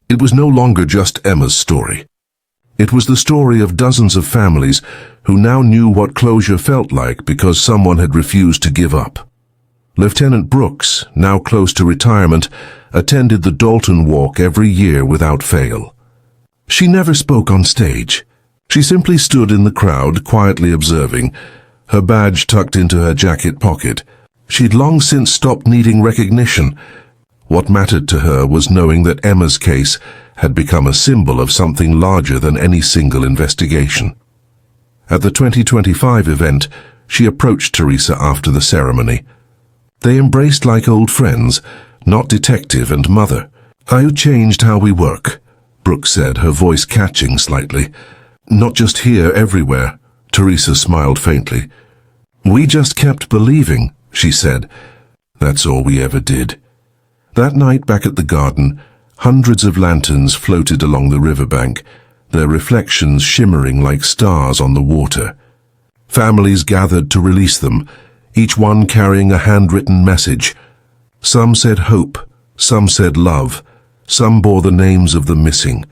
It was no longer just Emma's story. It was the story of dozens of families who now knew what closure felt like because someone had refused to give up. Lieutenant Brooks, now close to retirement, attended the Dalton Walk every year without fail. She never spoke on stage. She simply stood in the crowd, quietly observing, her badge tucked into her jacket pocket. She'd long since stopped needing recognition. What mattered to her was knowing that Emma's case had become a symbol of something larger than any single investigation. At the 2025 event, she approached Teresa after the ceremony. They embraced like old friends, not detective and mother. "I changed how we work," Brooks said, her voice catching slightly. "Not just here, everywhere." Teresa smiled faintly. "We just kept believing," she said. "That's all we ever did." That night back at the garden, hundreds of lanterns floated along the riverbank, their reflections shimmering like stars on the water. Families gathered to release them, each one carrying a handwritten message. Some said hope, some said love, some bore the names of the missing.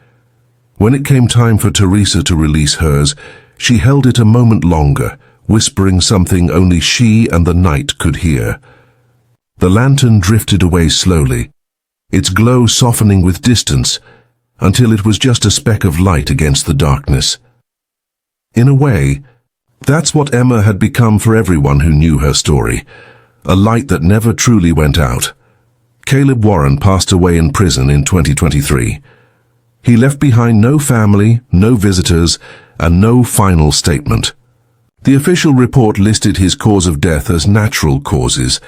When it came time for Teresa to release hers, she held it a moment longer, whispering something only she and the night could hear. The lantern drifted away slowly, its glow softening with distance, until it was just a speck of light against the darkness. In a way, that's what Emma had become for everyone who knew her story, a light that never truly went out. Caleb Warren passed away in prison in 2023. He left behind no family, no visitors, and no final statement. The official report listed his cause of death as natural causes,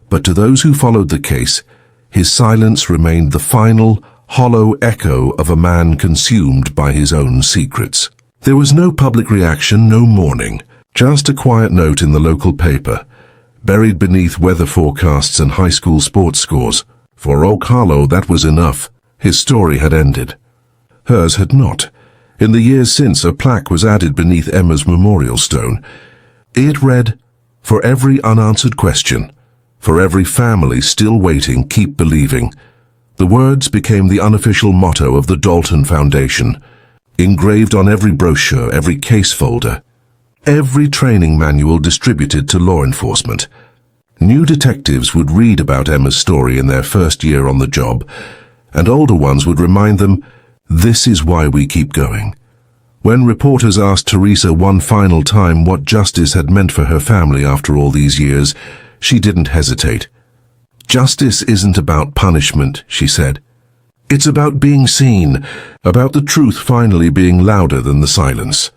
but to those who followed the case, his silence remained the final, hollow echo of a man consumed by his own secrets. There was no public reaction, no mourning, just a quiet note in the local paper, buried beneath weather forecasts and high school sports scores. For Oak Hollow, that was enough. His story had ended. Hers had not. In the years since, a plaque was added beneath Emma's memorial stone. It read, "For every unanswered question, for every family still waiting, keep believing." The words became the unofficial motto of the Dalton Foundation, engraved on every brochure, every case folder, every training manual distributed to law enforcement. New detectives would read about Emma's story in their first year on the job, and older ones would remind them, "This is why we keep going." When reporters asked Teresa one final time what justice had meant for her family after all these years, she didn't hesitate. "Justice isn't about punishment," she said. "It's about being seen, about the truth finally being louder than the silence."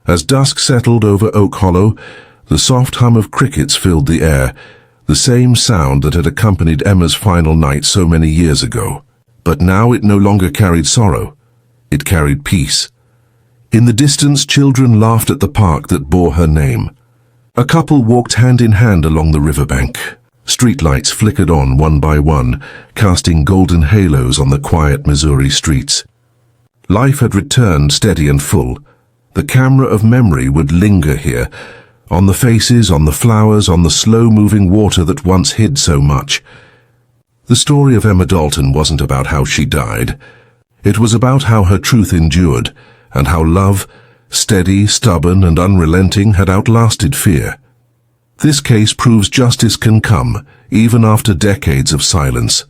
As dusk settled over Oak Hollow, the soft hum of crickets filled the air, the same sound that had accompanied Emma's final night so many years ago. But now it no longer carried sorrow. It carried peace. In the distance, children laughed at the park that bore her name. A couple walked hand in hand along the riverbank. Streetlights flickered on one by one, casting golden halos on the quiet Missouri streets. Life had returned steady and full. The camera of memory would linger here, on the faces, on the flowers, on the slow-moving water that once hid so much. The story of Emma Dalton wasn't about how she died. It was about how her truth endured, and how love, steady, stubborn, and unrelenting, had outlasted fear. This case proves justice can come, even after decades of silence.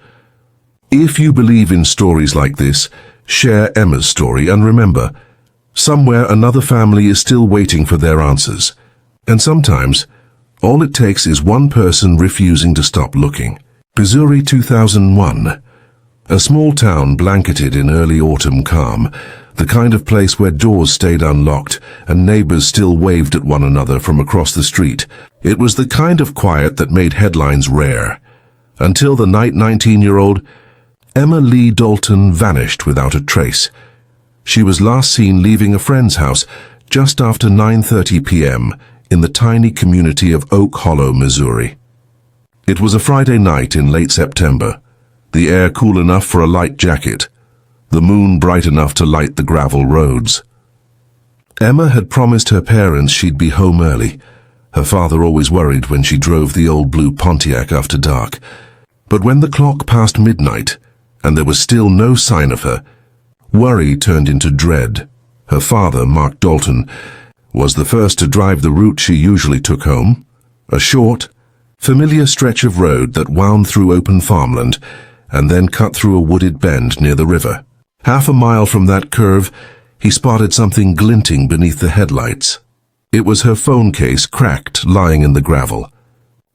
If you believe in stories like this, share Emma's story, and remember, somewhere another family is still waiting for their answers. And sometimes, all it takes is one person refusing to stop looking. Missouri 2001. A small town blanketed in early autumn calm, the kind of place where doors stayed unlocked and neighbors still waved at one another from across the street. It was the kind of quiet that made headlines rare. Until the night 19-year-old Emma Lee Dalton vanished without a trace. She was last seen leaving a friend's house just after 9:30 p.m. in the tiny community of Oak Hollow, Missouri. It was a Friday night in late September, the air cool enough for a light jacket, the moon bright enough to light the gravel roads. Emma had promised her parents she'd be home early. Her father always worried when she drove the old blue Pontiac after dark. But when the clock passed midnight, and there was still no sign of her. Worry turned into dread. Her father, Mark Dalton, was the first to drive the route she usually took home, a short, familiar stretch of road that wound through open farmland and then cut through a wooded bend near the river. Half a mile from that curve, he spotted something glinting beneath the headlights. It was her phone case, cracked, lying in the gravel.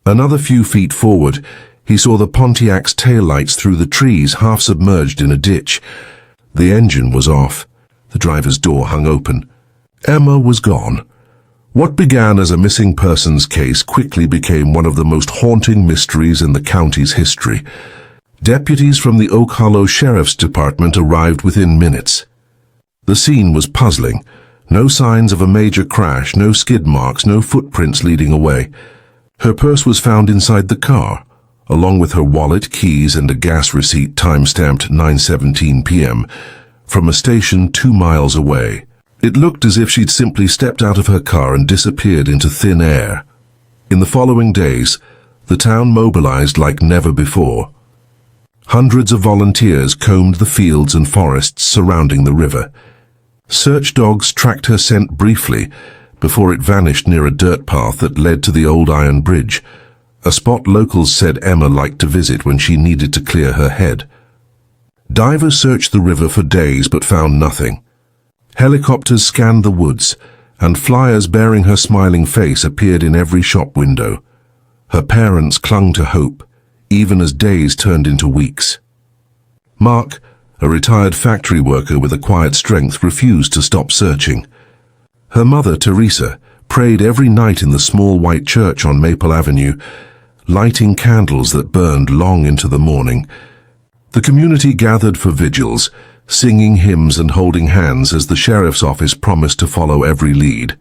Another few feet forward, he saw the Pontiac's taillights through the trees, half submerged in a ditch. The engine was off. The driver's door hung open. Emma was gone. What began as a missing persons case quickly became one of the most haunting mysteries in the county's history. Deputies from the Oak Hollow Sheriff's Department arrived within minutes. The scene was puzzling. No signs of a major crash, no skid marks, no footprints leading away. Her purse was found inside the car, along with her wallet, keys, and a gas receipt time-stamped 9:17 p.m. from a station 2 miles away. It looked as if she'd simply stepped out of her car and disappeared into thin air. In the following days, the town mobilized like never before. Hundreds of volunteers combed the fields and forests surrounding the river. Search dogs tracked her scent briefly before it vanished near a dirt path that led to the old iron bridge, a spot locals said Emma liked to visit when she needed to clear her head. Divers searched the river for days but found nothing. Helicopters scanned the woods, and flyers bearing her smiling face appeared in every shop window. Her parents clung to hope, even as days turned into weeks. Mark, a retired factory worker with a quiet strength, refused to stop searching. Her mother, Teresa, prayed every night in the small white church on Maple Avenue, lighting candles that burned long into the morning. The community gathered for vigils, singing hymns and holding hands as the sheriff's office promised to follow every lead.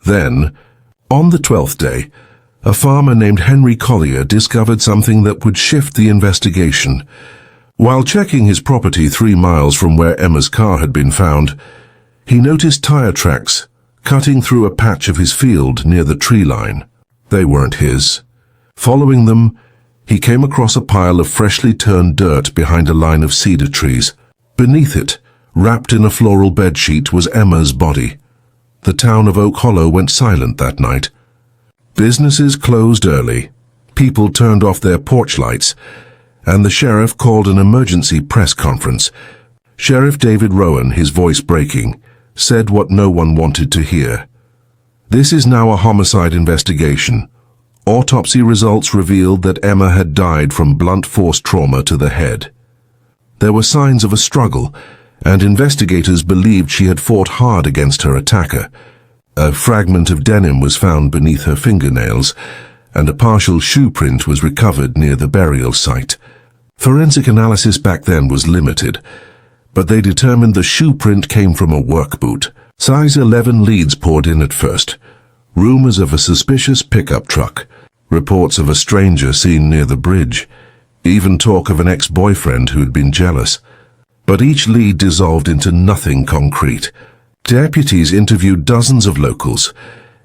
Then, on the 12th day, a farmer named Henry Collier discovered something that would shift the investigation. While checking his property 3 miles from where Emma's car had been found, he noticed tire tracks cutting through a patch of his field near the tree line. They weren't his. Following them, he came across a pile of freshly turned dirt behind a line of cedar trees. Beneath it, wrapped in a floral bedsheet, was Emma's body. The town of Oak Hollow went silent that night. Businesses closed early, people turned off their porch lights, and the sheriff called an emergency press conference. Sheriff David Rowan, his voice breaking, said what no one wanted to hear. "This is now a homicide investigation. Autopsy results revealed that Emma had died from blunt force trauma to the head. There were signs of a struggle, and investigators believed she had fought hard against her attacker. A fragment of denim was found beneath her fingernails, and a partial shoe print was recovered near the burial site. Forensic analysis back then was limited, but they determined the shoe print came from a work boot. Size 11 leads poured in at first. Rumors of a suspicious pickup truck, reports of a stranger seen near the bridge, even talk of an ex-boyfriend who had been jealous. But each lead dissolved into nothing concrete. Deputies interviewed dozens of locals,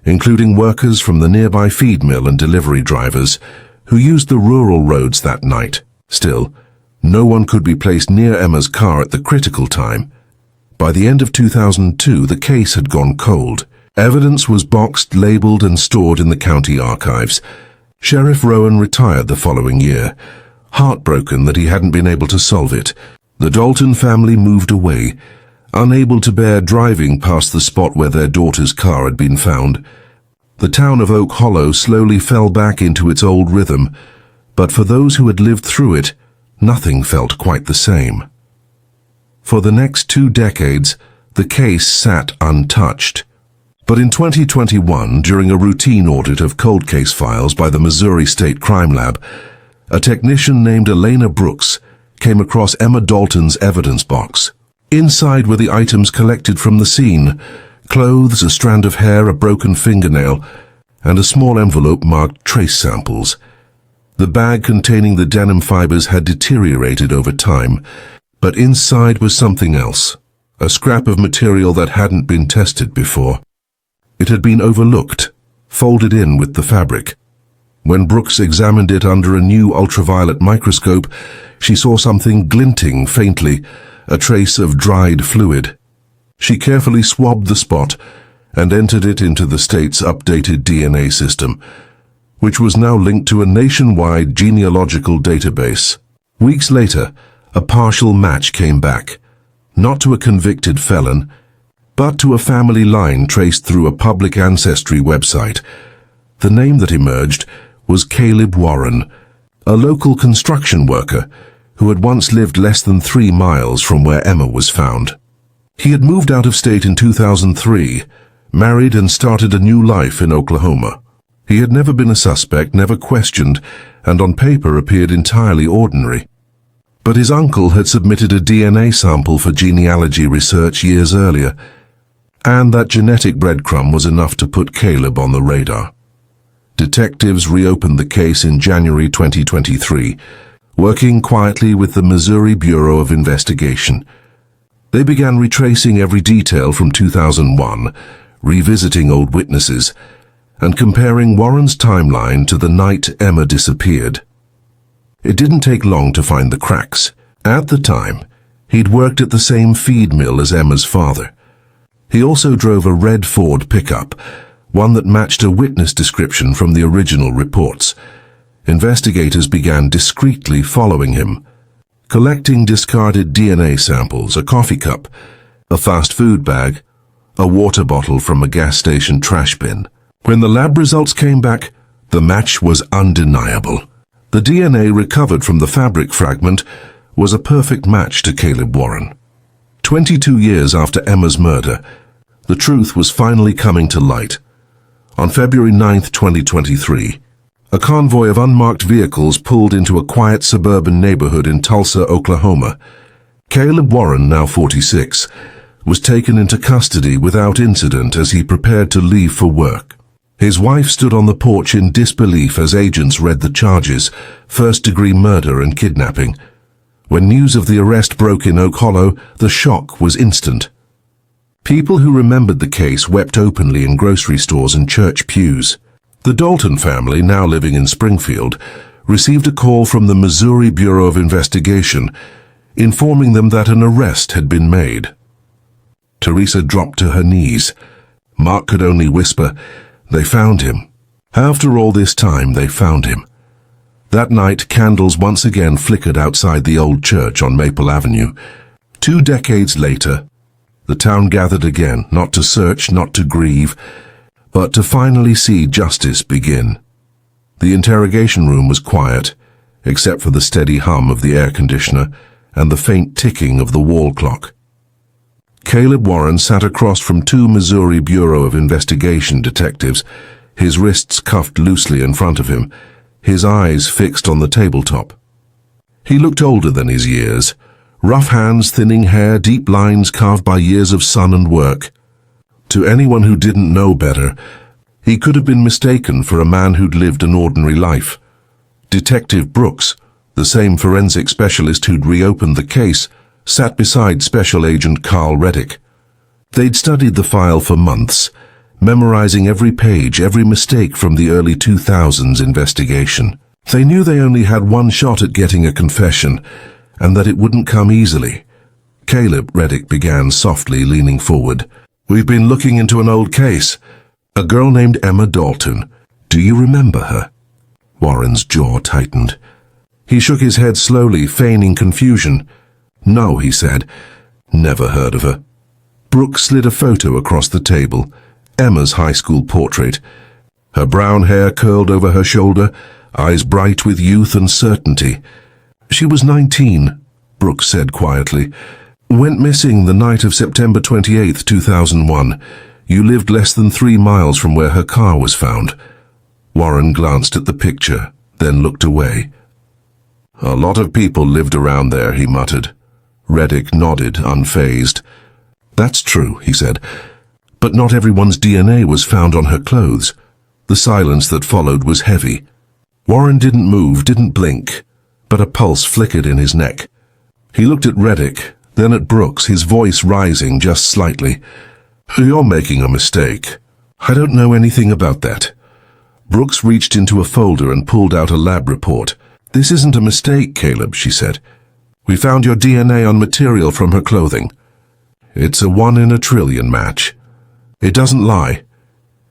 including workers from the nearby feed mill and delivery drivers who used the rural roads that night. Still, no one could be placed near Emma's car at the critical time. By the end of 2002, the case had gone cold. Evidence was boxed, labeled, and stored in the county archives. Sheriff Rowan retired the following year, heartbroken that he hadn't been able to solve it. The Dalton family moved away, unable to bear driving past the spot where their daughter's car had been found. The town of Oak Hollow slowly fell back into its old rhythm, but for those who had lived through it, nothing felt quite the same. For the next 2 decades, the case sat untouched. But in 2021, during a routine audit of cold case files by the Missouri State Crime Lab, a technician named Elena Brooks came across Emma Dalton's evidence box. Inside were the items collected from the scene: clothes, a strand of hair, a broken fingernail, and a small envelope marked trace samples. The bag containing the denim fibers had deteriorated over time, but inside was something else, a scrap of material that hadn't been tested before. It had been overlooked, folded in with the fabric. When Brooks examined it under a new ultraviolet microscope, she saw something glinting faintly, a trace of dried fluid. She carefully swabbed the spot and entered it into the state's updated DNA system, which was now linked to a nationwide genealogical database. Weeks later, a partial match came back, not to a convicted felon, but to a family line traced through a public ancestry website. The name that emerged was Caleb Warren, a local construction worker who had once lived less than 3 miles from where Emma was found. He had moved out of state in 2003, married and started a new life in Oklahoma. He had never been a suspect, never questioned, and on paper appeared entirely ordinary. But his uncle had submitted a DNA sample for genealogy research years earlier, and that genetic breadcrumb was enough to put Caleb on the radar. Detectives reopened the case in January 2023, working quietly with the Missouri Bureau of Investigation. They began retracing every detail from 2001, revisiting old witnesses, and comparing Warren's timeline to the night Emma disappeared. It didn't take long to find the cracks. At the time, he'd worked at the same feed mill as Emma's father. He also drove a red Ford pickup, one that matched a witness description from the original reports. Investigators began discreetly following him, collecting discarded DNA samples, a coffee cup, a fast food bag, a water bottle from a gas station trash bin. When the lab results came back, the match was undeniable. The DNA recovered from the fabric fragment was a perfect match to Caleb Warren. 22 years after Emma's murder, the truth was finally coming to light. On February 9, 2023, a convoy of unmarked vehicles pulled into a quiet suburban neighborhood in Tulsa, Oklahoma. Caleb Warren, now 46, was taken into custody without incident as he prepared to leave for work. His wife stood on the porch in disbelief as agents read the charges, first-degree murder and kidnapping. When news of the arrest broke in Oak Hollow, the shock was instant. People who remembered the case wept openly in grocery stores and church pews. The Dalton family, now living in Springfield, received a call from the Missouri Bureau of Investigation, informing them that an arrest had been made. Teresa dropped to her knees. Mark could only whisper, "They found him." After all this time, they found him. That night, candles once again flickered outside the old church on Maple Avenue. 2 decades later, the town gathered again, not to search, not to grieve, but to finally see justice begin. The interrogation room was quiet, except for the steady hum of the air conditioner and the faint ticking of the wall clock. Caleb Warren sat across from 2 Missouri Bureau of Investigation detectives, his wrists cuffed loosely in front of him, his eyes fixed on the tabletop. He looked older than his years. Rough hands, thinning hair, deep lines carved by years of sun and work. To anyone who didn't know better, he could have been mistaken for a man who'd lived an ordinary life. Detective Brooks, the same forensic specialist who'd reopened the case, sat beside Special Agent Carl Reddick. They'd studied the file for months, memorizing every page, every mistake from the early 2000s investigation. They knew they only had one shot at getting a confession, and that it wouldn't come easily. "Caleb," Reddick began softly, leaning forward, "we've been looking into an old case. A girl named Emma Dalton. Do you remember her?" Warren's jaw tightened. He shook his head slowly, feigning confusion. "No," he said. "Never heard of her." Brooks slid a photo across the table, Emma's high school portrait. Her brown hair curled over her shoulder, eyes bright with youth and certainty. "She was 19, Brooks said quietly. "Went missing the night of September 28, 2001. You lived less than 3 miles from where her car was found." Warren glanced at the picture, then looked away. "A lot of people lived around there," he muttered. Reddick nodded, unfazed. "That's true," he said. "But not everyone's DNA was found on her clothes." The silence that followed was heavy. Warren didn't move, didn't blink, but a pulse flickered in his neck. He looked at Reddick, then at Brooks, his voice rising just slightly. "You're making a mistake. I don't know anything about that." Brooks reached into a folder and pulled out a lab report. "This isn't a mistake, Caleb," she said. "We found your DNA on material from her clothing. It's a 1 in a trillion match. It doesn't lie."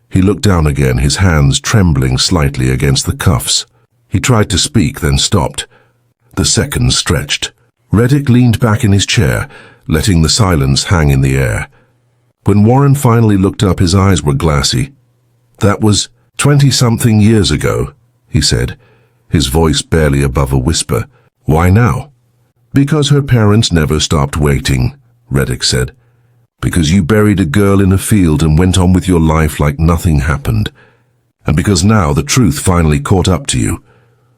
He looked down again, his hands trembling slightly against the cuffs. He tried to speak, then stopped. The seconds stretched. Reddick leaned back in his chair, letting the silence hang in the air. When Warren finally looked up, his eyes were glassy. "That was 20-something years ago," he said, his voice barely above a whisper. "Why now?" "Because her parents never stopped waiting," Reddick said. "Because you buried a girl in a field and went on with your life like nothing happened. And because now the truth finally caught up to you."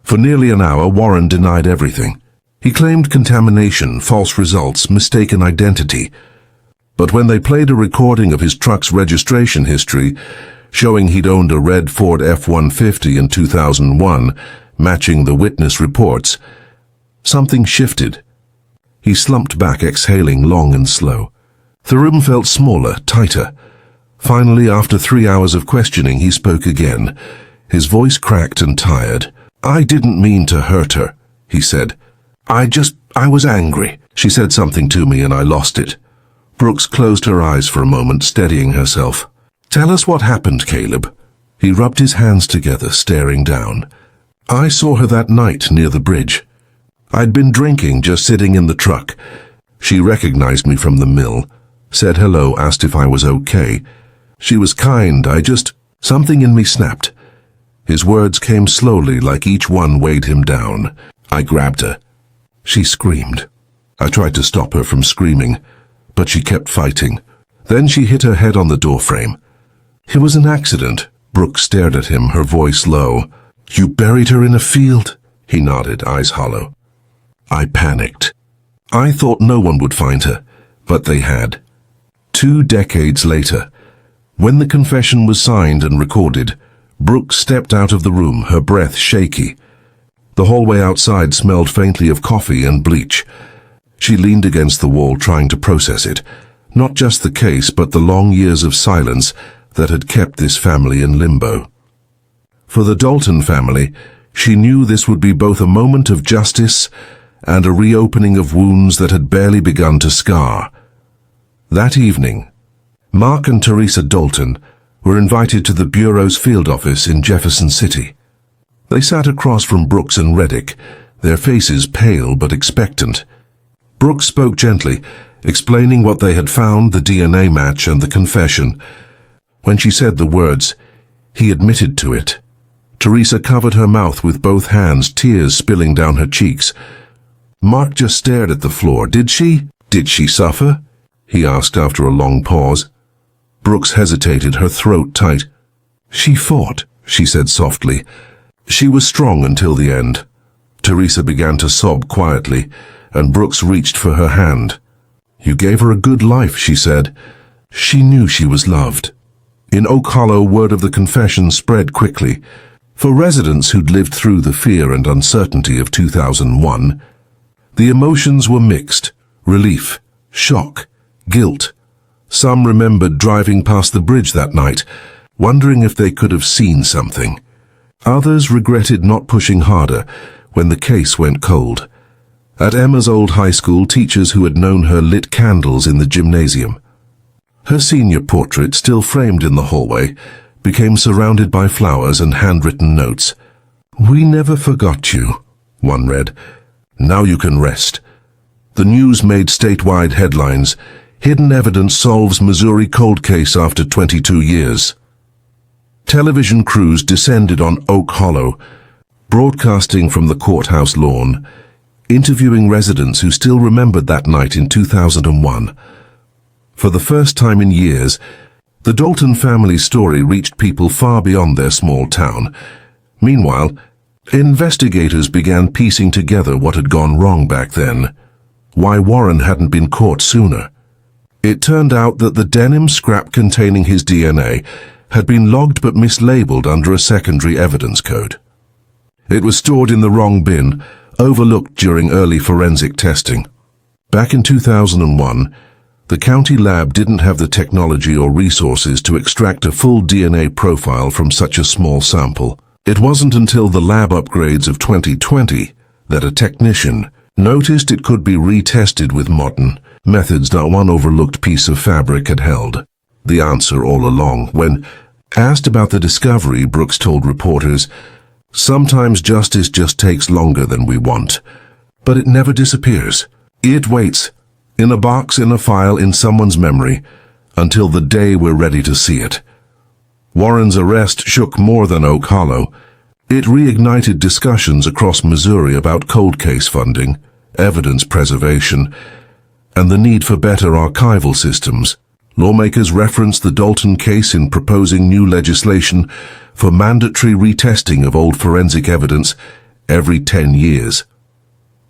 For nearly an hour, Warren denied everything. He claimed contamination, false results, mistaken identity. But when they played a recording of his truck's registration history, showing he'd owned a red Ford F-150 in 2001, matching the witness reports, something shifted. He slumped back, exhaling long and slow. The room felt smaller, tighter. Finally, after 3 hours of questioning, he spoke again. His voice cracked and tired. "I didn't mean to hurt her," he said. I was angry. She said something to me and I lost it." Brooks closed her eyes for a moment, steadying herself. "Tell us what happened, Caleb." He rubbed his hands together, staring down. "I saw her that night near the bridge. I'd been drinking, just sitting in the truck. She recognized me from the mill, said hello, asked if I was okay. She was kind, something in me snapped." His words came slowly, like each one weighed him down. "I grabbed her. She screamed. I tried to stop her from screaming, but she kept fighting. Then she hit her head on the doorframe. It was an accident." Brooke stared at him, her voice low. "You buried her in a field?" He nodded, eyes hollow. "I panicked. I thought no one would find her, but they had." 2 decades later, when the confession was signed and recorded, Brooke stepped out of the room, her breath shaky. The hallway outside smelled faintly of coffee and bleach. She leaned against the wall, trying to process it. Not just the case, but the long years of silence that had kept this family in limbo. For the Dalton family, she knew this would be both a moment of justice and a reopening of wounds that had barely begun to scar. That evening, Mark and Teresa Dalton were invited to the Bureau's field office in Jefferson City. They sat across from Brooks and Reddick, their faces pale but expectant. Brooks spoke gently, explaining what they had found, the DNA match and the confession. When she said the words, he admitted to it. Teresa covered her mouth with both hands, tears spilling down her cheeks. Mark just stared at the floor. Did she suffer?" he asked after a long pause. Brooks hesitated, her throat tight. "She fought," she said softly. "She was strong until the end." Teresa began to sob quietly, and Brooks reached for her hand. "You gave her a good life," she said. She knew she was loved. In Oak Hollow, word of the confession spread quickly. For residents who'd lived through the fear and uncertainty of 2001, the emotions were mixed: relief, shock, guilt. Some remembered driving past the bridge that night, wondering if they could have seen something. Others regretted not pushing harder when the case went cold. At Emma's old high school, teachers who had known her lit candles in the gymnasium. Her senior portrait, still framed in the hallway, became surrounded by flowers and handwritten notes. "We never forgot you," one read. "Now you can rest." The news made statewide headlines. Hidden evidence solves Missouri cold case after 22 years. Television crews descended on Oak Hollow, broadcasting from the courthouse lawn, interviewing residents who still remembered that night in 2001. For the first time in years, the Dalton family's story reached people far beyond their small town. Meanwhile, investigators began piecing together what had gone wrong back then, why Warren hadn't been caught sooner. It turned out that the denim scrap containing his DNA had been logged but mislabeled under a secondary evidence code. It was stored in the wrong bin, overlooked during early forensic testing. Back in 2001, the county lab didn't have the technology or resources to extract a full DNA profile from such a small sample. It wasn't until the lab upgrades of 2020 that a technician noticed it could be retested with modern methods that one overlooked piece of fabric had held the answer all along. When asked about the discovery, Brooks told reporters, "Sometimes justice just takes longer than we want, but it never disappears. It waits, in a box, in a file, in someone's memory, until the day we're ready to see it." Warren's arrest shook more than Oak Hollow. It reignited discussions across Missouri about cold case funding, evidence preservation, and the need for better archival systems. Lawmakers referenced the Dalton case in proposing new legislation for mandatory retesting of old forensic evidence every 10 years.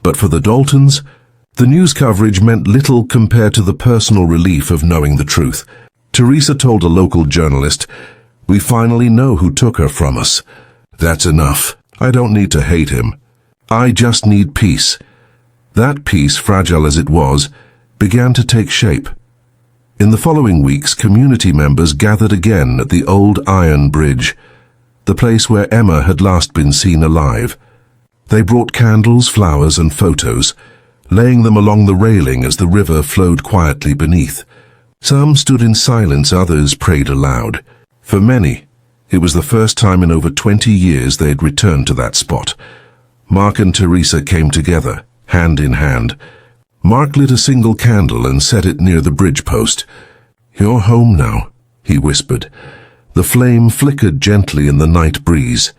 But for the Daltons, the news coverage meant little compared to the personal relief of knowing the truth. Teresa told a local journalist, "We finally know who took her from us. That's enough. I don't need to hate him. I just need peace." That peace, fragile as it was, began to take shape. In the following weeks, community members gathered again at the old Iron Bridge, the place where Emma had last been seen alive. They brought candles, flowers, and photos, laying them along the railing as the river flowed quietly beneath. Some stood in silence, others prayed aloud. For many, it was the first time in over 20 years they had returned to that spot. Mark and Teresa came together, hand in hand. Mark lit a single candle and set it near the bridge post. "You're home now," he whispered. The flame flickered gently in the night breeze.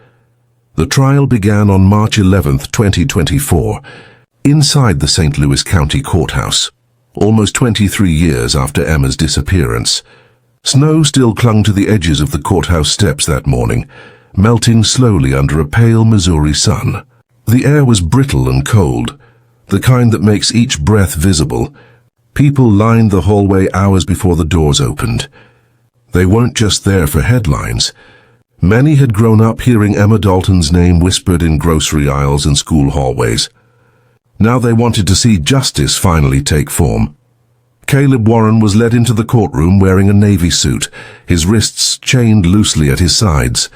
The trial began on March 11th, 2024, inside the St. Louis County Courthouse, almost 23 years after Emma's disappearance. Snow still clung to the edges of the courthouse steps that morning, melting slowly under a pale Missouri sun. The air was brittle and cold, the kind that makes each breath visible. People lined the hallway hours before the doors opened. They weren't just there for headlines. Many had grown up hearing Emma Dalton's name whispered in grocery aisles and school hallways. Now they wanted to see justice finally take form. Caleb Warren was led into the courtroom wearing a navy suit, his wrists chained loosely at his sides.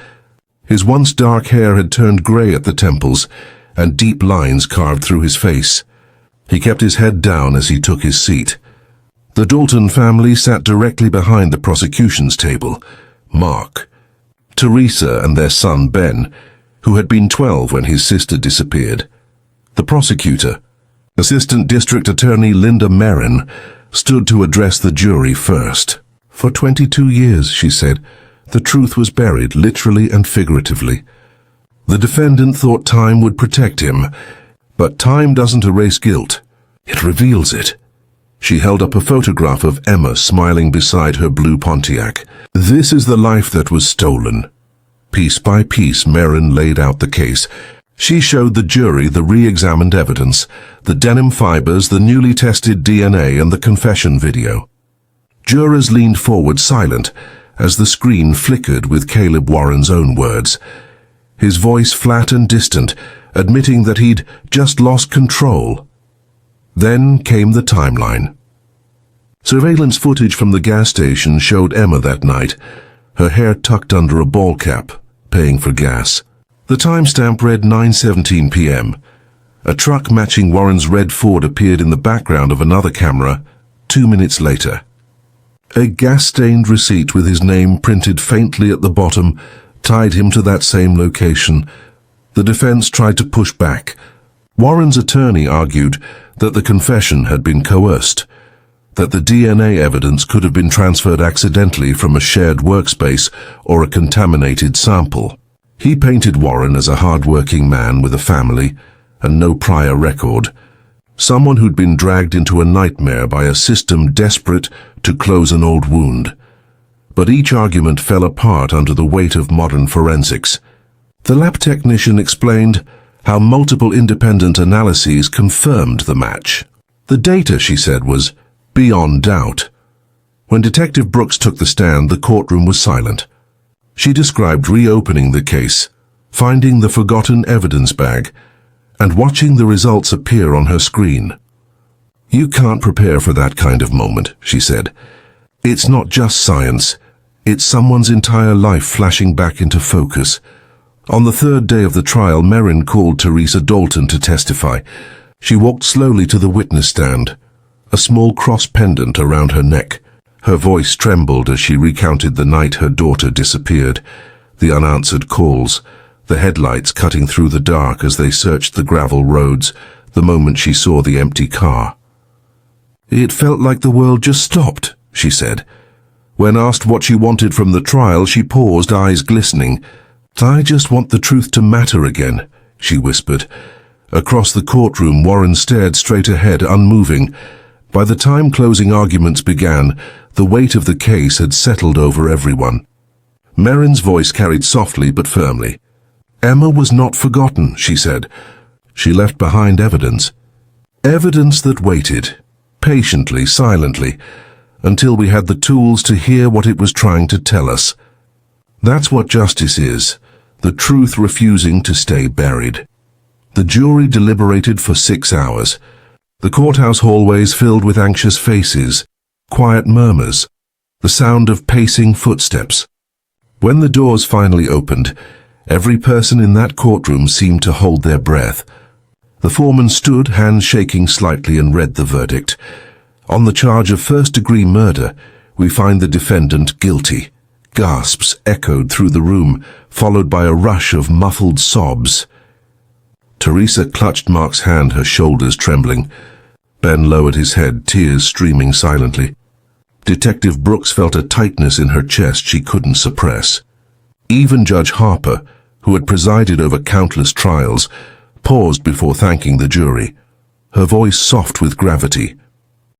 His once dark hair had turned gray at the temples, and deep lines carved through his face. He kept his head down as he took his seat. The Dalton family sat directly behind the prosecution's table. Mark, Teresa, and their son Ben, who had been 12 when his sister disappeared. The prosecutor, Assistant District Attorney Linda Merrin, stood to address the jury first. "For 22 years, she said, the truth was buried, literally and figuratively. The defendant thought time would protect him, but time doesn't erase guilt. It reveals it." She held up a photograph of Emma smiling beside her blue Pontiac. "This is the life that was stolen." Piece by piece, Merrin laid out the case. She showed the jury the re-examined evidence, the denim fibers, the newly tested DNA, and the confession video. Jurors leaned forward silent as the screen flickered with Caleb Warren's own words. His voice flat and distant, admitting that he'd just lost control. Then came the timeline. Surveillance footage from the gas station showed Emma that night, her hair tucked under a ball cap, paying for gas. The timestamp read 9:17 p.m. A truck matching Warren's red Ford appeared in the background of another camera 2 minutes later. A gas-stained receipt with his name printed faintly at the bottom tied him to that same location. The defense tried to push back. Warren's attorney argued that the confession had been coerced, that the DNA evidence could have been transferred accidentally from a shared workspace or a contaminated sample. He painted Warren as a hard-working man with a family and no prior record, someone who'd been dragged into a nightmare by a system desperate to close an old wound. But each argument fell apart under the weight of modern forensics. The lab technician explained how multiple independent analyses confirmed the match. The data, she said, was beyond doubt. When Detective Brooks took the stand, the courtroom was silent. She described reopening the case, finding the forgotten evidence bag, and watching the results appear on her screen. "You can't prepare for that kind of moment," she said. "It's not just science. It's someone's entire life flashing back into focus. On the third day of the trial, Merrin called Teresa Dalton to testify. She walked slowly to the witness stand, a small cross pendant around her neck. Her voice trembled as she recounted the night her daughter disappeared, the unanswered calls, the headlights cutting through the dark as they searched the gravel roads, the moment she saw the empty car. "It felt like the world just stopped," she said. When asked what she wanted from the trial, she paused, eyes glistening. "I just want the truth to matter again," she whispered. Across the courtroom, Warren stared straight ahead, unmoving. By the time closing arguments began, the weight of the case had settled over everyone. Merrin's voice carried softly but firmly. "Emma was not forgotten," she said. "She left behind evidence. Evidence that waited, patiently, silently, until we had the tools to hear what it was trying to tell us. That's what justice is, the truth refusing to stay buried." The jury deliberated for 6 hours. The courthouse hallways filled with anxious faces, quiet murmurs, the sound of pacing footsteps. When the doors finally opened, every person in that courtroom seemed to hold their breath. The foreman stood, hands shaking slightly, and read the verdict. On the charge of first-degree murder, we find the defendant guilty. Gasps echoed through the room, followed by a rush of muffled sobs. Teresa clutched Mark's hand, her shoulders trembling. Ben lowered his head, tears streaming silently. Detective Brooks felt a tightness in her chest she couldn't suppress. Even Judge Harper, who had presided over countless trials, paused before thanking the jury, her voice soft with gravity.